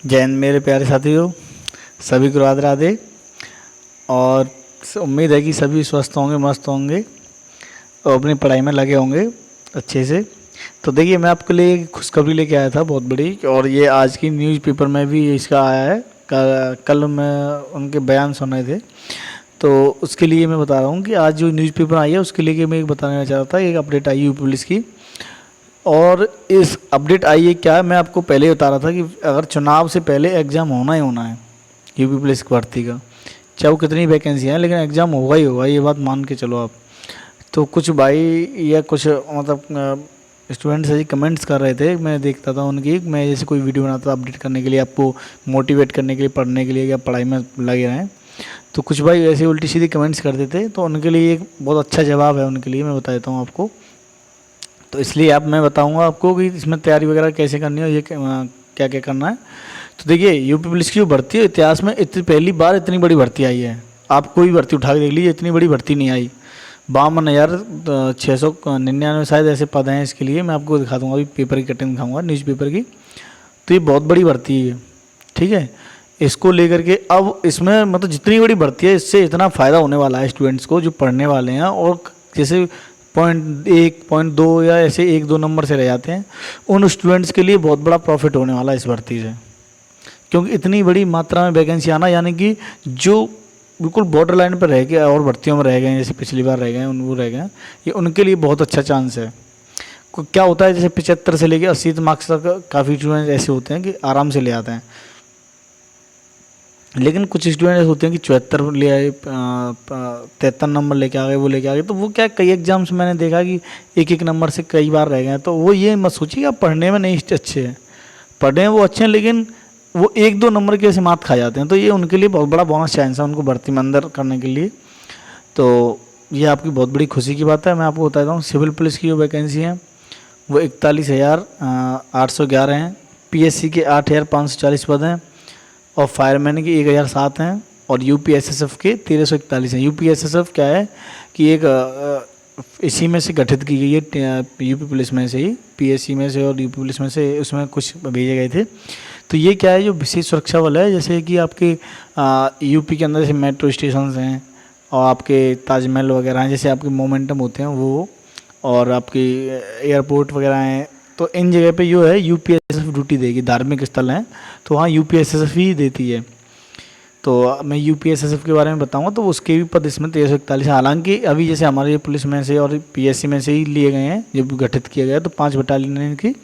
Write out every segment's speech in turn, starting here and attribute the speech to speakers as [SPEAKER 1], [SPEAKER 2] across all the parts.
[SPEAKER 1] जय हिंद मेरे प्यारे साथियों, सभी को राधे राधे। और उम्मीद है कि सभी स्वस्थ होंगे, मस्त होंगे और अपनी पढ़ाई में लगे होंगे अच्छे से। तो देखिए, मैं आपके लिए एक खुशखबरी लेके आया था बहुत बड़ी, और ये आज की न्यूज़पेपर में भी इसका आया है। कल मैं उनके बयान सुने थे, तो उसके लिए मैं बता रहा हूँ कि आज जो न्यूज़पेपर आई है उसके लिए मैं एक बताना चाह रहा था। एक अपडेट आई यूपी पुलिस की, और इस अपडेट आई है क्या, मैं आपको पहले ही बता रहा था कि अगर चुनाव से पहले एग्ज़ाम होना ही होना है यूपी पुलिस भर्ती का, चाहे वो कितनी वैकेंसी हैं, लेकिन एग्ज़ाम होगा ही होगा, ये बात मान के चलो आप। तो कुछ भाई या कुछ मतलब स्टूडेंट्स ऐसे कमेंट्स कर रहे थे, मैं देखता था उनकी। मैं जैसे कोई वीडियो बनाता था अपडेट करने के लिए, आपको मोटिवेट करने के लिए, पढ़ने के लिए, या पढ़ाई में लगे रहें, तो कुछ भाई ऐसे उल्टी सीधी कमेंट्स करते थे। तो उनके लिए एक बहुत अच्छा जवाब है, उनके लिए मैं बता देता हूँ आपको। तो इसलिए अब मैं बताऊंगा आपको कि इसमें तैयारी वगैरह कैसे करनी है, ये क्या क्या करना है। तो देखिए, यूपी पुलिस की जो भर्ती है, इतिहास में इतनी पहली बार इतनी बड़ी भर्ती आई है। आप कोई भर्ती उठा के देख लीजिए, इतनी बड़ी भर्ती नहीं आई। 52,699 शायद ऐसे पद हैं इसके लिए। मैं आपको दिखा दूंगा, अभी पेपर की कटिंग दिखाऊंगा न्यूज़पेपर की। तो ये बहुत बड़ी भर्ती है, ठीक है। इसको लेकर के अब इसमें मतलब जितनी बड़ी भर्ती है, इससे इतना फ़ायदा होने वाला है स्टूडेंट्स को जो पढ़ने वाले हैं, और जैसे 0.1 0.2 या ऐसे 1-2 नंबर से रह जाते हैं, उन स्टूडेंट्स के लिए बहुत बड़ा प्रॉफिट होने वाला है इस भर्ती से। क्योंकि इतनी बड़ी मात्रा में वैकेंसी आना, यानी कि जो बिल्कुल बॉर्डर लाइन पर रह गए और भर्तियों में रह गए हैं, जैसे पिछली बार रह गए हैं, वो रह गए हैं, ये उनके लिए बहुत अच्छा चांस है। क्या होता है, जैसे 75 से लेकर 80 मार्क्स तक काफ़ी स्टूडेंट ऐसे होते हैं कि आराम से ले आते हैं, लेकिन कुछ स्टूडेंट ऐसे होते हैं कि 74 ले आए, 73 नंबर लेके आ गए, वो लेके आ गए। तो वो क्या, कई एग्जाम्स मैंने देखा कि एक एक नंबर से कई बार रह गए हैं। तो वो ये मत सोचिए आप पढ़ने में नहीं अच्छे हैं, पढ़ने में वो अच्छे हैं, लेकिन वो 1-2 नंबर की ऐसे मात खा जाते हैं। तो ये उनके लिए बहुत बड़ा बोनस चांस है उनको भर्ती में अंदर करने के लिए। तो ये आपकी बहुत बड़ी खुशी की बात है। मैं आपको बताता हूँ, सिविल पुलिस की जो वैकेंसी है वो 41,811 हैं, पीएससी के 8,540 पद हैं, और फायरमैन की 1,007 हैं, और यूपीएसएसएफ के 1,341 हैं। यूपीएसएसएफ क्या है कि एक इसी में से गठित की गई है, यूपी पुलिस में से ही, पीएससी में से और यूपी पुलिस में से, उसमें कुछ भेजे गए थे। तो ये क्या है, जो विशेष सुरक्षा बल है, जैसे कि आपके यूपी के अंदर जैसे मेट्रो स्टेशन हैं, और आपके ताजमहल वगैरह हैं, जैसे आपके मोमेंटम होते हैं वो, और आपकी एयरपोर्ट वगैरह हैं। तो इन जगह पे जो है यूपीएसएसएफ ड्यूटी देगी। धार्मिक स्थल हैं तो वहाँ यूपीएसएसएफ ही देती है। तो मैं यूपीएसएसएफ के बारे में बताऊंगा। तो उसके भी पद इसमें 1341 है। हालांकि अभी जैसे हमारे पुलिस में से और पीएससी में से ही लिए गए हैं, जब गठित किया गया, तो 5 बटालियन है इनकी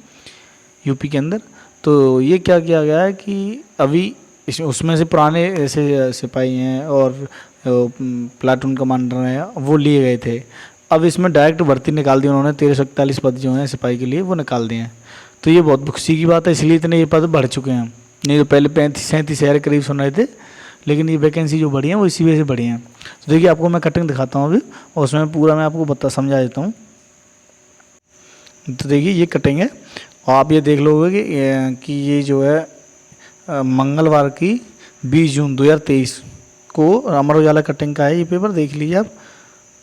[SPEAKER 1] यूपी के अंदर। तो ये क्या किया गया है कि अभी उसमें से पुराने ऐसे सिपाही हैं और प्लाटून कमांडर हैं, वो लिए गए थे। अब इसमें डायरेक्ट भर्ती निकाल दी उन्होंने, 1341 पद जो हैं सिपाही के लिए वो निकाल दिए हैं। तो ये बहुत खुशी की बात है, इसलिए इतने ये पद बढ़ चुके हैं। नहीं तो पहले 35-37 के करीब सुन रहे थे, लेकिन ये वैकेंसी जो बढ़ी है वो इसी वजह से बढ़ी हैं। तो देखिए, आपको मैं कटिंग दिखाता हूँ अभी, और उसमें पूरा मैं आपको समझा देता हूँ। तो देखिए, ये कटिंग है, और आप ये देख लोगे कि ये जो है मंगलवार की 20 जून 2023 को अमर उजाला कटिंग का है ये पेपर, देख लीजिए आप।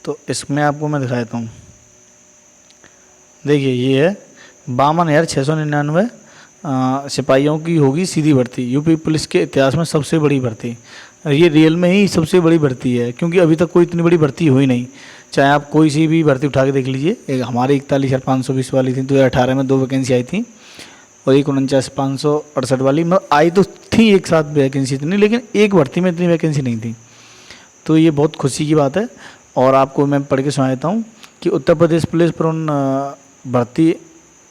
[SPEAKER 1] तो इसमें आपको मैं दिखा देता हूँ। देखिए, ये है 52,699 सिपाहियों की होगी सीधी भर्ती, यूपी पुलिस के इतिहास में सबसे बड़ी भर्ती। ये रियल में ही सबसे बड़ी भर्ती है, क्योंकि अभी तक कोई इतनी बड़ी भर्ती हुई नहीं। चाहे आप कोई सी भी भर्ती उठा के देख लीजिए। एक हमारी 41,520 वाली थी, 2018 में 2 वैकेंसी आई थी, और एक 49,568 वाली, मतलब आई तो थी एक साथ वैकेंसी इतनी, लेकिन एक भर्ती में इतनी वैकेंसी नहीं थी। तो ये बहुत खुशी की बात है। और आपको मैं पढ़ के सुना देता हूँ कि उत्तर प्रदेश पुलिस भर्ती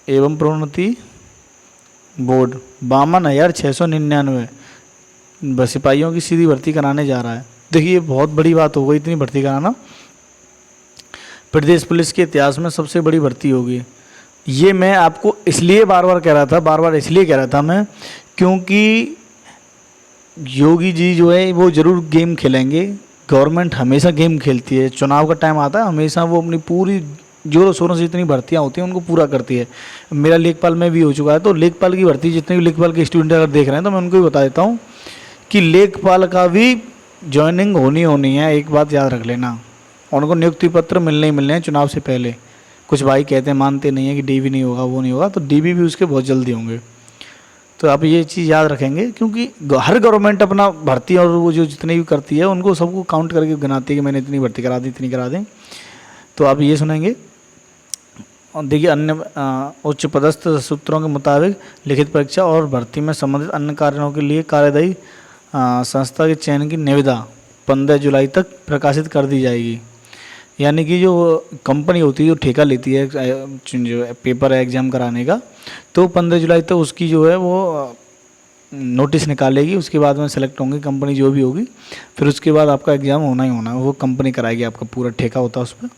[SPEAKER 1] एवं प्रोन्नति बोर्ड 52,699 सिपाहियों की सीधी भर्ती कराने जा रहा है। देखिए, ये बहुत बड़ी बात हो गई, इतनी भर्ती कराना प्रदेश पुलिस के इतिहास में सबसे बड़ी भर्ती होगी। ये मैं आपको इसलिए बार बार कह रहा था, इसलिए कह रहा था मैं, क्योंकि योगी जी जो है वो ज़रूर गेम खेलेंगे। गवर्नमेंट हमेशा गेम खेलती है, चुनाव का टाइम आता है हमेशा वो अपनी पूरी जोरों शोरों से जितनी भर्तियाँ होती हैं उनको पूरा करती है। मेरा लेखपाल में भी हो चुका है, तो लेखपाल की भर्ती, जितने भी लेखपाल के स्टूडेंट अगर देख रहे हैं तो मैं उनको भी बता देता हूँ कि लेखपाल का भी ज्वाइनिंग होनी है। एक बात याद रख लेना, उनको नियुक्ति पत्र मिलने ही मिलने हैं चुनाव से पहले। कुछ भाई कहते हैं, मानते नहीं हैं कि डीवी नहीं होगा, वो नहीं होगा, तो डीवी भी उसके बहुत जल्दी होंगे। तो आप ये चीज़ याद रखेंगे, क्योंकि हर गवर्नमेंट अपना भर्ती और वो जो जितनी भी करती है उनको सबको काउंट करके गिनाती है कि मैंने इतनी भर्ती करा दी, इतनी करा दें। तो आप ये सुनेंगे। और देखिए, अन्य उच्च पदस्थ सूत्रों के मुताबिक लिखित परीक्षा और भर्ती में संबंधित अन्य कारणों के लिए कार्यदायी संस्था के चयन की निविदा 15 जुलाई तक प्रकाशित कर दी जाएगी। यानी कि जो कंपनी होती है जो ठेका लेती है जो पेपर एग्ज़ाम कराने का, तो 15 जुलाई तक उसकी जो है वो नोटिस निकालेगी। उसके बाद में सेलेक्ट होंगी कंपनी जो भी होगी, फिर उसके बाद आपका एग्ज़ाम होना ही होना है, वो कंपनी कराएगी, आपका पूरा ठेका होता है उस पर।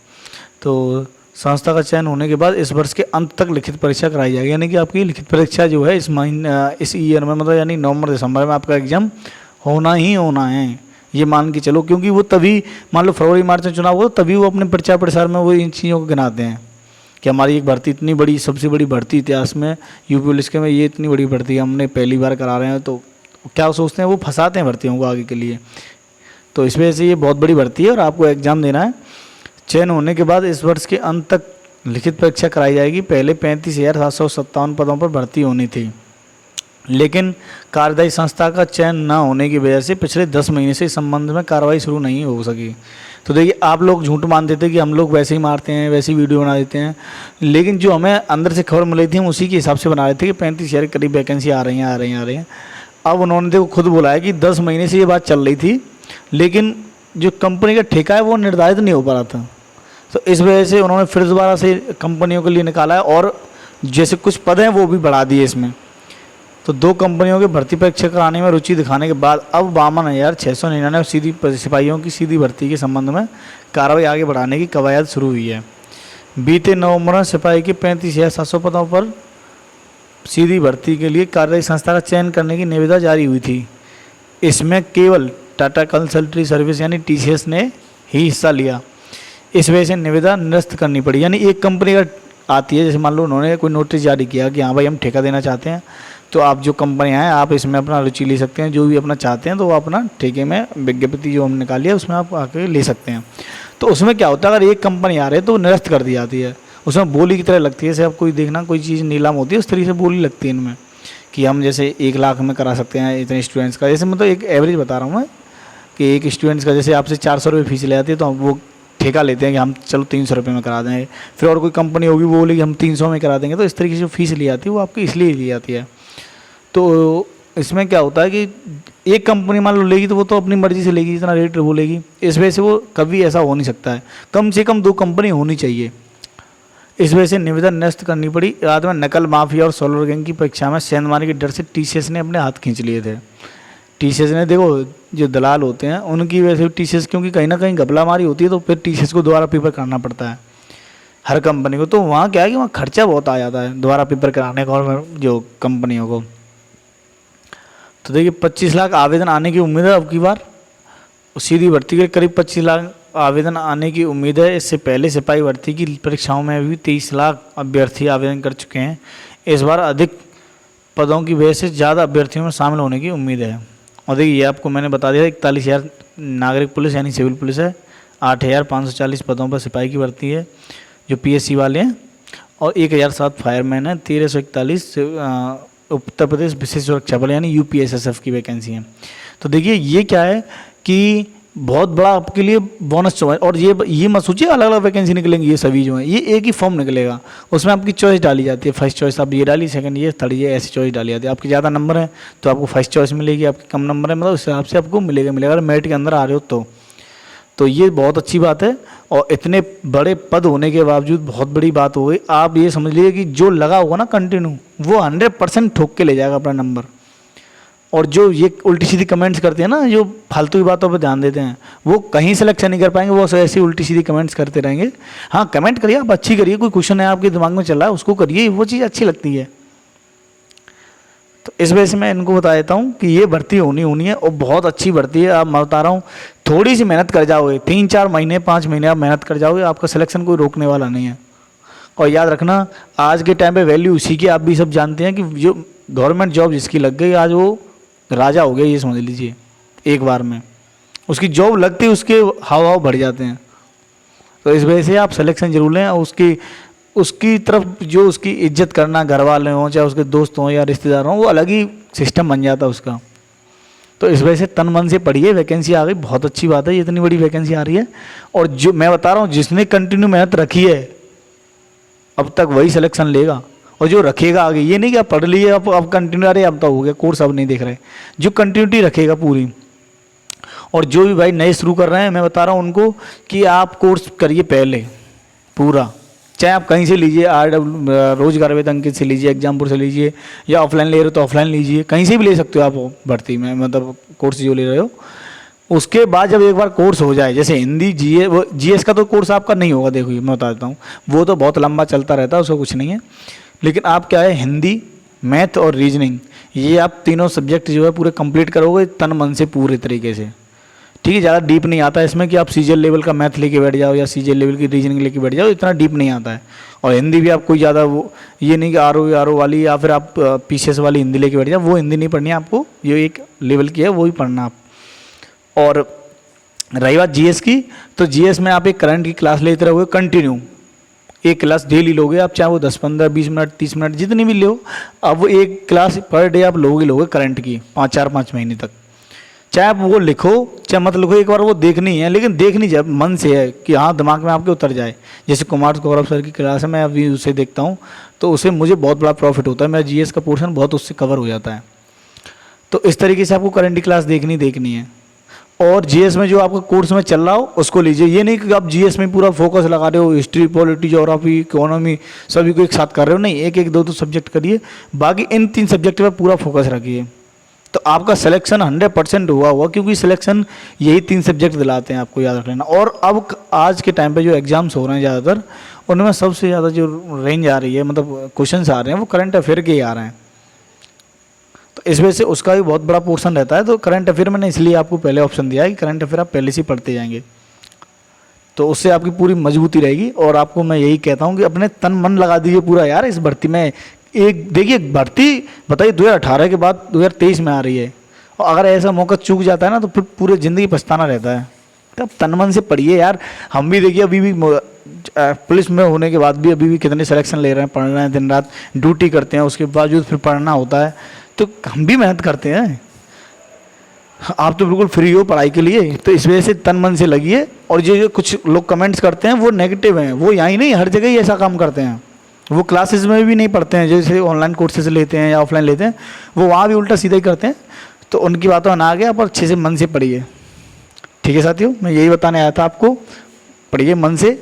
[SPEAKER 1] तो संस्था का चयन होने के बाद इस वर्ष के अंत तक लिखित परीक्षा कराई जाएगी। यानी कि आपकी लिखित परीक्षा जो है इस ईयर में, मतलब यानी नवंबर दिसंबर में आपका एग्ज़ाम होना ही होना है, ये मान के चलो। क्योंकि वो तभी, मान लो फरवरी मार्च में चुनाव हो, तभी वो अपने प्रचार प्रसार में वो इन चीज़ों को गिनाते हैं कि हमारी एक भर्ती इतनी बड़ी, सबसे बड़ी भर्ती इतिहास में यूपी पुलिस के में ये इतनी बड़ी भर्ती हमने पहली बार करा रहे हैं। तो क्या सोचते हैं, वो फंसाते हैं भर्तियों को आगे के लिए। तो इस वजह से ये बहुत बड़ी भर्ती है और आपको एग्ज़ाम देना है। चयन होने के बाद इस वर्ष के अंत तक लिखित परीक्षा कराई जाएगी। पहले 35,757 पदों पर भर्ती होनी थी, लेकिन कार्यदायी संस्था का चयन न होने की वजह से पिछले 10 महीने से इस संबंध में कार्रवाई शुरू नहीं हो सकी। तो देखिए, आप लोग झूठ मानते थे कि हम लोग वैसे ही मारते हैं, वैसे ही वीडियो बना देते हैं, लेकिन जो हमें अंदर से खबर मिली थी हम उसी के हिसाब से बना रहे थे कि 35,000 के करीब वैकेंसी आ रही हैं। अब उन्होंने देखो खुद बोला है कि 10 महीने से ये बात चल रही थी, लेकिन जो कंपनी का ठेका है वो निर्धारित नहीं हो पा रहा था। तो इस वजह से उन्होंने फिर दोबारा से कंपनियों के लिए निकाला है, और जैसे कुछ पद हैं वो भी बढ़ा दिए इसमें। तो 2 कंपनियों के भर्ती परीक्षा कराने में रुचि दिखाने के बाद अब 52,699 सीधी सिपाहियों की सीधी भर्ती के संबंध में कार्रवाई आगे बढ़ाने की कवायद शुरू हुई है। बीते नवंबर में सिपाही के 35,700 पदों पर सीधी भर्ती के लिए कार्यदायी संस्था का चयन करने की निविदा जारी हुई थी। इसमें केवल टाटा कंसल्टेंसी सर्विस यानी TCS ने ही हिस्सा लिया। इस वजह से निविदा निरस्त करनी पड़ी। यानी एक कंपनी का आती है, जैसे मान लो उन्होंने कोई नोटिस जारी किया कि हाँ भाई हम ठेका देना चाहते हैं, तो आप जो कंपनियाँ हैं आप इसमें अपना रुचि ले सकते हैं, जो भी अपना चाहते हैं तो वो अपना ठेके में विज्ञप्ति जो हमने निकाली है उसमें आप आके ले सकते हैं। तो उसमें क्या होता है, अगर एक कंपनी आ रही है तो निरस्त कर दी जाती है, उसमें बोली की तरह लगती है। जैसे आप कोई देखना कोई चीज़ नीलाम होती है उस तरीके से बोली लगती है इनमें कि हम जैसे 1 लाख में करा सकते हैं इतने स्टूडेंट्स का। जैसे मतलब एक एवरेज बता रहा हूँ मैं कि एक स्टूडेंट्स का जैसे आपसे 400 रुपये फीस ले जाती है, तो वो ठेका लेते हैं कि हम चलो 300 रुपये में करा देंगे। फिर और कोई कंपनी होगी वो बोलेगी हम 300 में करा देंगे। तो इस तरीके से जो फीस ली जाती है वो आपकी इसलिए ली जाती है। तो इसमें क्या होता है कि एक कंपनी मान लो लेगी तो वो तो अपनी मर्ज़ी से लेगी, जितना रेट बोलेगी। इस वजह से वो कभी ऐसा हो नहीं सकता है, कम से कम 2 कंपनी होनी चाहिए। इस वजह से निविदा निरस्त करनी पड़ी। रात में नकल माफिया और सोलर गैंग की परीक्षा में सेंधमारी के डर से TCS ने अपने हाथ खींच लिए थे। TCS ने, देखो जो दलाल होते हैं उनकी वजह से TCS, क्योंकि कहीं ना कहीं घपलामारी होती है तो फिर TCS को दोबारा पेपर कराना पड़ता है हर कंपनी को। तो वहाँ क्या है कि वहाँ खर्चा बहुत आ जाता है दोबारा पेपर कराने का और जो कंपनियों को। तो देखिए 25 लाख आवेदन आने की उम्मीद है अब की बार। सीधी भर्ती के करीब 25 लाख आवेदन आने की उम्मीद है। इससे पहले सिपाही भर्ती की परीक्षाओं में भी 23 लाख अभ्यर्थी आवेदन कर चुके हैं। इस बार अधिक पदों की वजह से ज़्यादा अभ्यर्थियों में शामिल होने की उम्मीद है। और देखिए ये आपको मैंने बता दिया 41,000 नागरिक पुलिस यानी सिविल पुलिस है, 8,540 पदों पर सिपाही की भर्ती है जो PSC वाले हैं, और 1,007 फायरमैन है, 1,341 उत्तर प्रदेश विशेष सुरक्षा बल यानी UPSSF की वैकेंसी है। तो देखिए ये क्या है कि बहुत बड़ा आपके लिए बोनस चॉइस। और ये मत सोचिए अलग अलग वैकेंसी निकलेंगी, ये सभी जो हैं ये एक ही फॉर्म निकलेगा, उसमें आपकी चॉइस डाली जाती है। फर्स्ट चॉइस आप ये डाली, सेकंड ये, थर्ड ये, ऐसी चॉइस डाली जाती है। आपके ज़्यादा नंबर है तो आपको फर्स्ट चॉइस मिलेगी, आपके कम नंबर है मतलब उस हिसाब से आपको मिलेगा अगर मेरिट के अंदर आ रहे हो तो ये बहुत अच्छी बात है। और इतने बड़े पद होने के बावजूद बहुत बड़ी बात हो गई। आप ये समझ लीजिए कि जो लगा होगा ना कंटिन्यू वो 100% ठोक के ले जाएगा अपना नंबर। और जो ये उल्टी सीधी कमेंट्स करते हैं ना, जो फालतू की बातों पर ध्यान देते हैं, वो कहीं सिलेक्शन नहीं कर पाएंगे, वो ऐसी उल्टी सीधी कमेंट्स करते रहेंगे। हाँ कमेंट करिए, आप अच्छी करिए, कोई क्वेश्चन है आपके दिमाग में चल रहा है उसको करिए, वो चीज़ अच्छी लगती है। तो इस वजह से मैं इनको बता देता हूँ कि ये भर्ती होनी है और बहुत अच्छी भर्ती है। आप मैं बता रहा हूँ थोड़ी सी मेहनत कर जाओगे, 3-4 महीने 5 महीने आप मेहनत कर जाओगे, आपका सिलेक्शन कोई रोकने वाला नहीं है। और याद रखना आज के टाइम पे वैल्यू उसी की, आप भी सब जानते हैं कि जो गवर्नमेंट जॉब जिसकी लग गई आज वो राजा हो गया, ये समझ लीजिए एक बार में। उसकी जॉब लगती है उसके हाव भाव बढ़ जाते हैं। तो इस वजह से आप सिलेक्शन जरूर लें और उसकी उसकी तरफ जो उसकी इज्जत करना, घर वाले हों चाहे उसके दोस्त हों या रिश्तेदार हों, वो अलग ही सिस्टम बन जाता है उसका। तो इस वजह से तन मन से पढ़िए, वैकेंसी आ गई, बहुत अच्छी बात है, ये इतनी बड़ी वैकेंसी आ रही है। और जो मैं बता रहा हूँ, जिसने कंटिन्यू मेहनत रखी है अब तक वही सिलेक्शन लेगा, और जो रखेगा आगे। ये नहीं कि आप पढ़ लिए अब कंटिन्यू, अरे अब तो हो गया कोर्स, अब नहीं देख रहे। जो कंटिन्यूटी रखेगा पूरी, और जो भी भाई नए शुरू कर रहे हैं, मैं बता रहा हूँ उनको कि आप कोर्स करिए पहले पूरा, चाहे आप कहीं से लीजिए, रोजगार वेतन अंकित से लीजिए, एग्जामपुर से लीजिए, या ऑफलाइन ले रहे हो तो ऑफलाइन लीजिए, कहीं से भी ले सकते हो आप भर्ती में, मतलब कोर्स जो ले रहे हो। उसके बाद जब एक बार कोर्स हो जाए, जैसे हिंदी जीएस का तो कोर्स आपका नहीं होगा, देखो मैं बता देता हूँ, वो तो बहुत लंबा चलता रहता है, उसका कुछ नहीं है। लेकिन आप क्या है, हिंदी, मैथ और रीजनिंग, ये आप तीनों सब्जेक्ट जो है पूरे कंप्लीट करोगे तन मन से पूरे तरीके से, ठीक है। ज़्यादा डीप नहीं आता है इसमें कि आप सीजीएल लेवल का मैथ लेके बैठ जाओ या सीजीएल लेवल की रीजनिंग लेके बैठ जाओ, इतना डीप नहीं आता है। और हिंदी भी आप कोई ज़्यादा वो ये नहीं कि आर ओ वाली या फिर आप पीसीएस वाली हिंदी लेके बैठ जाओ, वो हिंदी नहीं पढ़नी है आपको, ये एक लेवल की है वो ही पढ़ना आप। और रही बात जीएस की, तो जीएस में आप एक करंट की क्लास लेते रहोगे कंटिन्यू, एक क्लास डेली लोगे आप, चाहे वो 10, 15, 20 मिनट, 30 मिनट जितनी भी लो, अब वो एक क्लास पर डे आप लोगे करंट की 5 महीने तक। चाहे आप वो लिखो चाहे मत लिखो, एक बार वो देखनी है, लेकिन देखनी जब मन से है कि हाँ दिमाग में आपके उतर जाए। जैसे कुमार गौरव सर की क्लास है, मैं अभी उसे देखता हूँ तो उससे मुझे बहुत बड़ा प्रॉफिट होता है, मेरा जीएस का पोर्शन बहुत उससे कवर हो जाता है। तो इस तरीके से आपको करंट की क्लास देखनी है। और जीएस में जो आपका कोर्स में चल रहा हो उसको लीजिए, ये नहीं कि आप जीएस में पूरा फोकस लगा रहे हो, हिस्ट्री, पॉलिटी, ज्योग्राफी, इकोनॉमी सभी को एक साथ कर रहे हो, नहीं, एक एक दो सब्जेक्ट करिए, बाकी इन 3 सब्जेक्ट पर पूरा फोकस रखिए, तो आपका सिलेक्शन 100% हुआ, क्योंकि सिलेक्शन यही 3 सब्जेक्ट दिलाते हैं, आपको याद रख लेना। और अब आज के टाइम पे जो एग्जाम्स हो रहे हैं ज़्यादातर, उनमें सबसे ज़्यादा जो रेंज आ रही है, मतलब क्वेश्चंस आ रहे हैं, वो करंट अफेयर के ही आ रहे हैं। तो इस वजह से उसका भी बहुत बड़ा पोर्शन रहता है। तो करंट अफेयर मैंने इसलिए आपको पहले ऑप्शन दिया है कि करंट अफेयर आप पहले से पढ़ते जाएंगे, तो उससे आपकी पूरी मजबूती रहेगी। और आपको मैं यही कहता हूँ कि अपने तन मन लगा दीजिए पूरा यार इस भर्ती में। एक देखिए भर्ती बताइए 2018 के बाद 2023 में आ रही है, और अगर ऐसा मौका चूक जाता है ना तो फिर पूरे ज़िंदगी पछताना रहता है। तब तन मन से पढ़िए यार। हम भी देखिए अभी भी पुलिस में होने के बाद भी अभी भी कितने सिलेक्शन ले रहे हैं, पढ़ रहे हैं, दिन रात ड्यूटी करते हैं, उसके बावजूद फिर पढ़ना होता है, तो हम भी मेहनत करते हैं। आप तो बिल्कुल फ्री हो पढ़ाई के लिए, तो इस वजह से तन मन से लगिए। और जो कुछ लोग कमेंट्स करते हैं वो नेगेटिव हैं, वो यहाँ ही नहीं हर जगह ही ऐसा काम करते हैं, वो क्लासेस में भी नहीं पढ़ते हैं, जैसे ऑनलाइन कोर्सेज लेते हैं या ऑफलाइन लेते हैं, वो वहाँ भी उल्टा सीधा ही करते हैं। तो उनकी बातों ना आ गया, आप अच्छे से मन से पढ़िए, ठीक है साथियों। मैं यही बताने आया था आपको, पढ़िए मन से,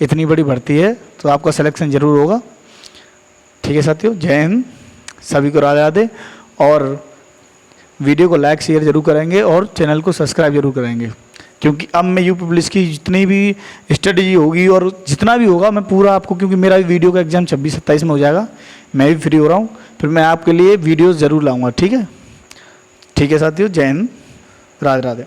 [SPEAKER 1] इतनी बड़ी भर्ती है तो आपका सिलेक्शन ज़रूर होगा, ठीक है साथियों। जय हिंद, सभी को राधे राधे। और वीडियो को लाइक शेयर जरूर करेंगे और चैनल को सब्सक्राइब जरूर करेंगे, क्योंकि अब मैं यूपी पुलिस की जितनी भी स्ट्रेटजी होगी और जितना भी होगा मैं पूरा आपको, क्योंकि मेरा वीडियो का एग्ज़ाम 26-27 में हो जाएगा, मैं भी फ्री हो रहा हूँ, फिर मैं आपके लिए वीडियोस ज़रूर लाऊंगा, ठीक है। ठीक है साथियों, जय हिंद, राधे राधे।